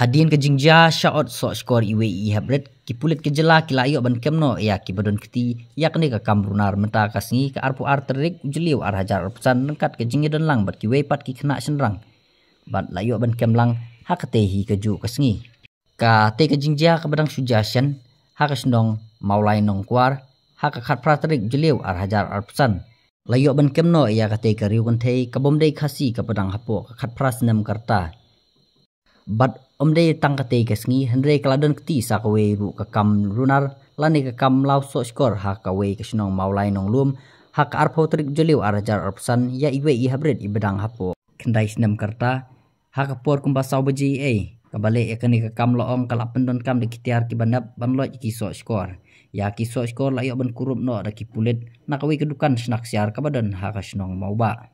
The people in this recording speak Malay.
Hadin ke jingja syaot so skor iwe i habret ki pulit ke jela ki layo ban kemno ya ki badon keti yakni ka kamrunar menta kasngi ka arpu arterik ujliu ar hajar arpusan nengkat ke jingi dan lang bat ki wepat ki kena senrang bat layo ban kemlang haketehi ke ju kasngi ka te ke jingja ka badang suggestion hakasnong maulai nong kwar hakakat praterik ujliu ar hajar arpusan layo ban kemno ya ka te ke riu kan te ka bomdei khasi ka badang hapo ka khat prasnem karta bat omde tangkate kasngi hendre kaladan keti sakawe ru kakam runar lani kakam lau so skor ha kawe kasnong maulai nong lum ha ka arpo trik joliu arajar arpsan ya iwe I habret I bedang hapo kendai sinem karta ha ka por kumba sau baji kabale yakani kakam loong kalap pendon kam de kitiar ki banap banlo ki so skor ya ki so skor la yo ban kurup no da ki pulit nakawe kedukan snak siar kabadan ha kasnong mauba